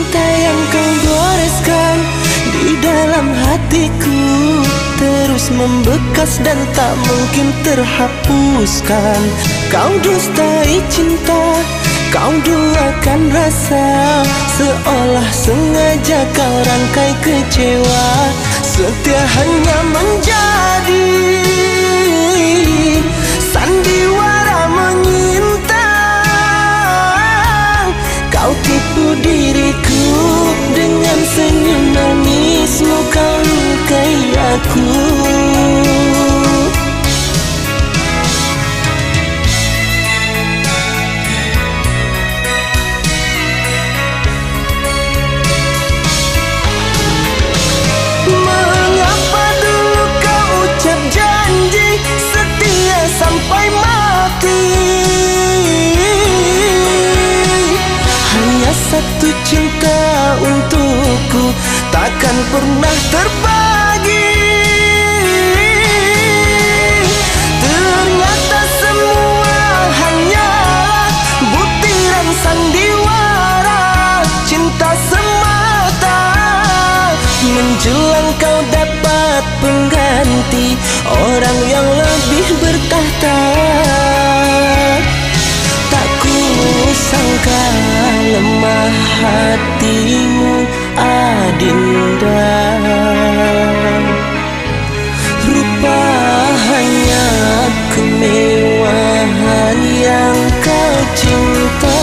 cinta yang kau goreskan di dalam hatiku terus membekas dan tak mungkin terhapuskan. Kau dustai cinta, kau duakan rasa, seolah sengaja kau rangkai kecewa. Setia hanya menjadi sandiwara menginta. Kau tipu diriku dengan senyum manismu, kau lukai aku. Mengapa dulu kau ucap janji setia sampai mati? Hanya satu cinta untukku, takkan pernah terbagi. Ternyata semua hanyalah butiran sandiwara cinta semata. Menjelang kau dapat pengganti, orang yang lebih bertahta. Tak kusangka lemah hatimu, Adinda. Rupa hanya kemewahan yang kau cinta.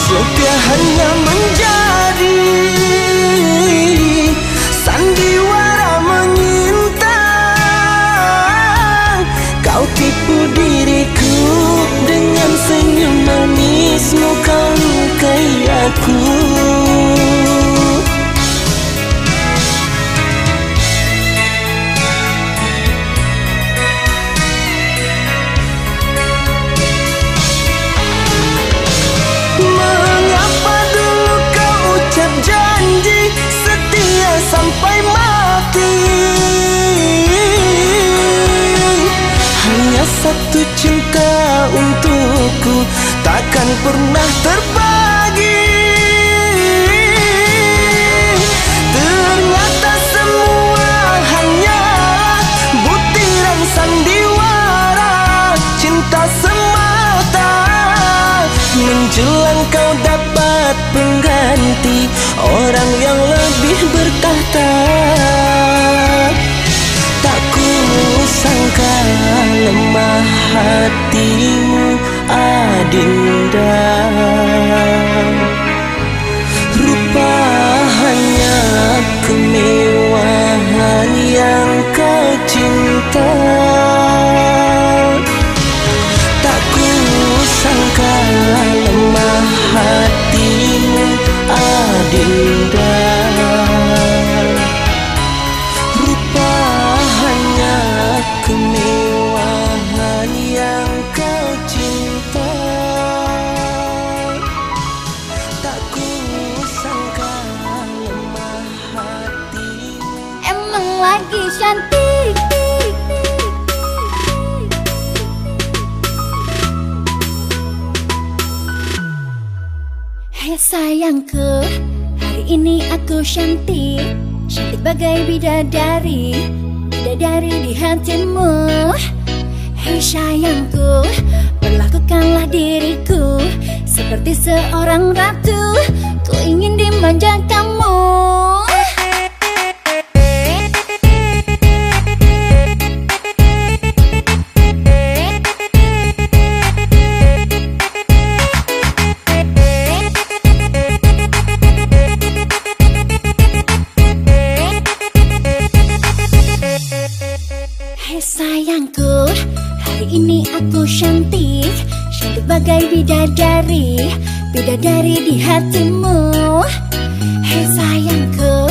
Setia hanya menjadi sandiwara menginta. Kau tipu diriku dengan senyum manismu, kau lukai aku. Janji setia sampai mati. Hanya satu cinta untukku, takkan pernah terbagi. Ternyata semua hanyalah butiran sandiwara cinta semata. Menjelang kau dapat pengganti, orang yang lebih bertahta. Tak kusangka lemah hatimu, Adinda. Rupa hanya kemewahan yang kau cinta. Tak kusangka lemah hatimu, Adinda. Rupa hanya kemewahan yang kau cinta. Tak kusangka lemah hatimu. Emang lagi cantik. Hai sayangku, hari ini aku cantik, cantik bagai bidadari, bidadari di hatimu. Hei sayangku, perlakukanlah diriku seperti seorang ratu, ku ingin dimanja kamu. Sayangku, ini aku cantik, cantik bagai bidadari, bidadari di hatimu. Hei sayangku,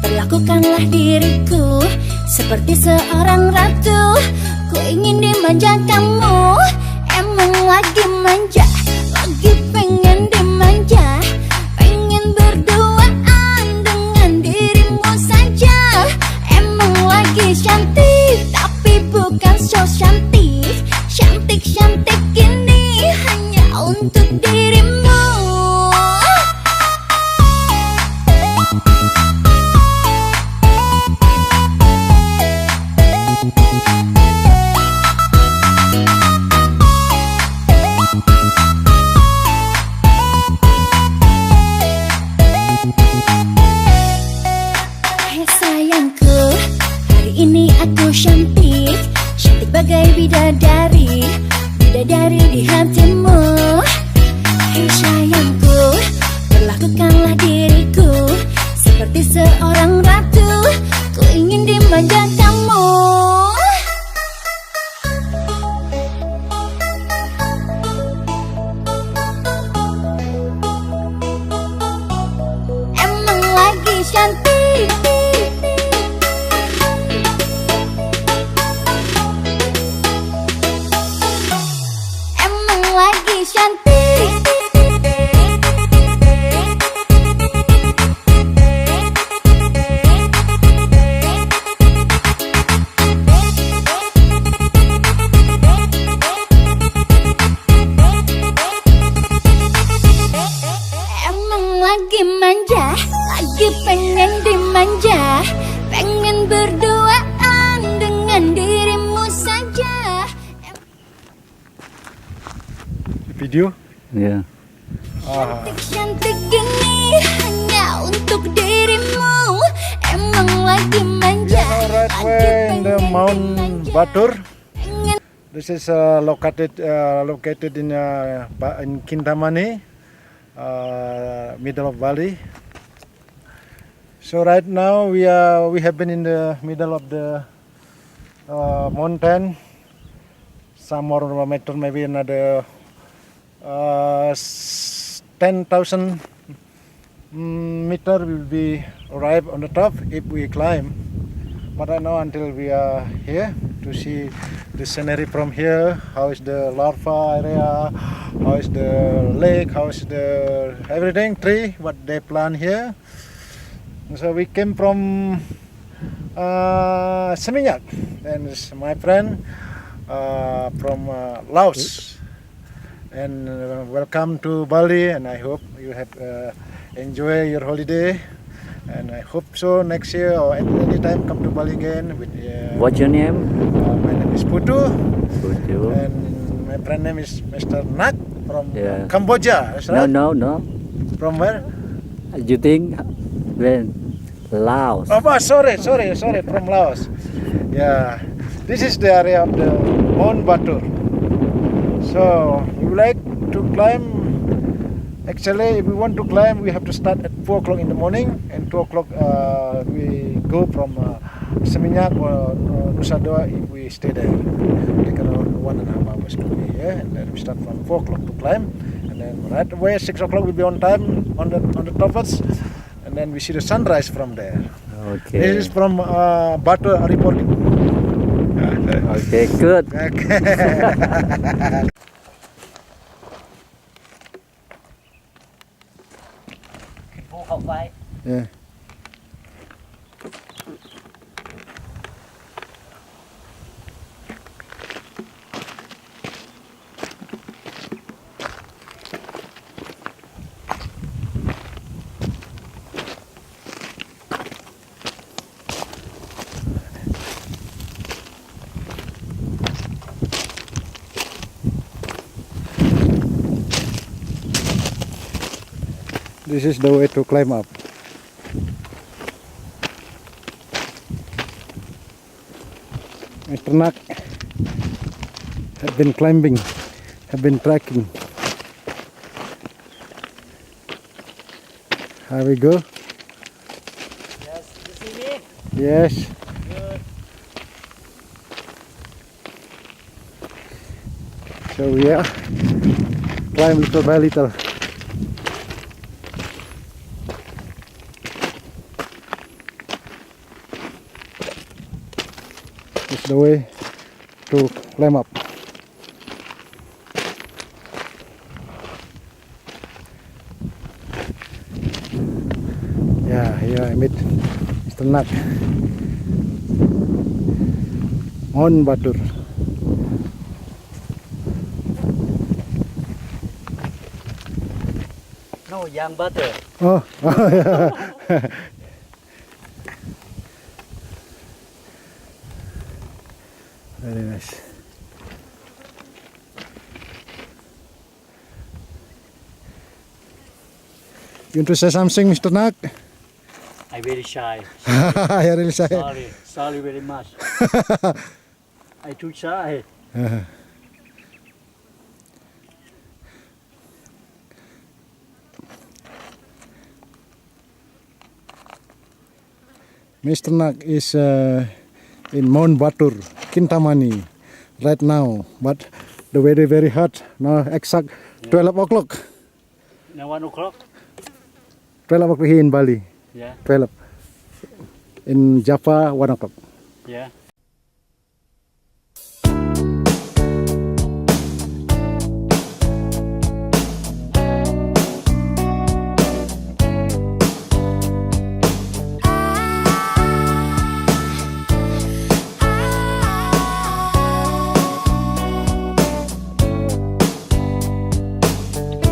perlakukanlah diriku seperti seorang ratu. Ku ingin dimanja kamu, emang lagi manja, lagi pengen dimanja, pengen berduaan dengan dirimu saja. Emang lagi cantik, tapi bukan so cantik, cantik-cantik ini hanya untuk dirimu. Hei sayangku, hari ini aku cantik, cantik bagai bidadari, bidadari di hatimu. Hei sayangku, perlakukanlah diriku seperti seorang ratu. Ku ingin dimanja kamu. Emang lagi cantik, emang lagi cantik. Emang lagi manja, lagi pengen dimanja, pengen berduaan dengan dirimu saja. Video? Yeah. Cantik-cantik gini hanya untuk dirimu. Emang lagi manja, Right lagi way in the pengen Mount dimanja, Batur. pengen. This is located in Kintamani, middle of Bali. So right now we have been in the middle of the mountain. Some more meter, maybe another 10,000 meter will be arrive on the top if we climb. But right now until we are here to see the scenery from here, how is the larva area, how is the lake, how is the everything tree what they plant here. So we came from Seminyak, and it's my friend from Laos, and welcome to Bali, and I hope you have enjoy your holiday, and I hope so next year or at any time come to Bali again with What's your name? my name is Putu, Putu. and my friend name is Mr. Nak from Yeah. Cambodia. That's right? No. From where? You think when Laos? Oh, sorry, from Laos. Yeah, this is the area of the Mount Batur. So we would like to climb. Actually, if we want to climb, we have to start at 4 o'clock in the morning, and 2 o'clock we go from Seminyak or Nusa Dua if we stay there. Take around 1.5 hours to be here, and then we start from 4 o'clock to climb, and then right away 6 o'clock we'll be on time on the toppers, and then we see the sunrise from there. Okay. This is from Batur reporting. Okay, good. Okay. Yeah. This is the way to climb up. Mr. Nak have been climbing, have been trekking. Here we go. Yes, you see me? Yes. Good. So yeah, climb little by little. This is the way to climb up. Yeah, here I meet Mr. Nak. Mount Batur. No, young butter. Oh, yeah. Very nice. You want to say something, Mr. Nak? I'm very shy. I really shy. Sorry very much. I too shy. Mr. Nak is in Mount Batur, Kintamani, right now. But the weather very hot. Now exact 12 o'clock. Now 1 o'clock. 12 o'clock here in Bali. Yeah. 12. In Java, 1 o'clock. Yeah.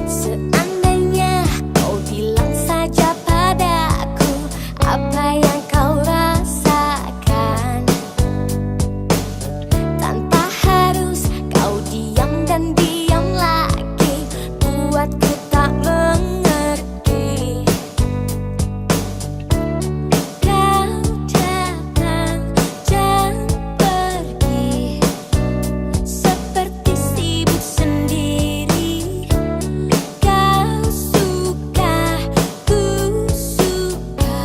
Seandainya kau bilang saja padaku apa yang kau rasakan, tanpa harus kau diam dan diam lagi, buatku tak mengerti. Kau datang dan pergi seperti sibuk sendiri. Kau suka, ku suka,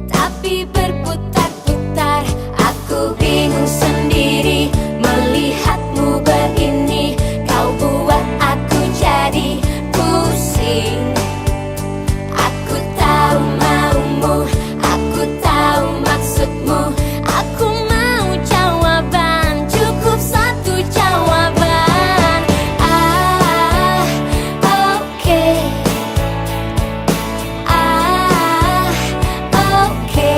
tapi berputar-putar. Aku bingung sendiri melihatmu begini. Kau buat aku jadi pusing. Aku tahu maumu, aku tahu maksudmu. Aku mau jawaban, cukup satu jawaban. Oke. Oke.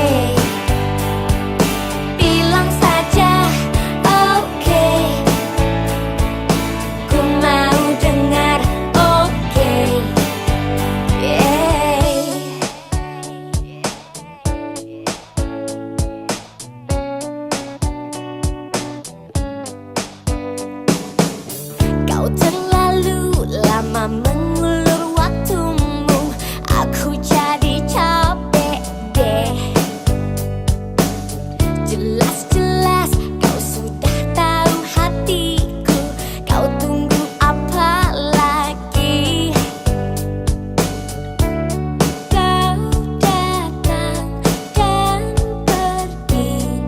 Bilang saja oke. Ku mau dengar oke. Kau terlalu lama mengulur waktumu. Aku jadi capek deh. Jelas-jelas kau sudah tahu hatiku. Kau tunggu apa lagi? Kau datang dan pergi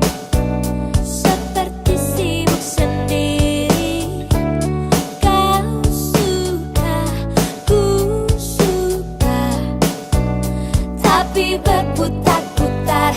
seperti sibuk sendiri. Kau suka, ku suka, tapi berputar-putar.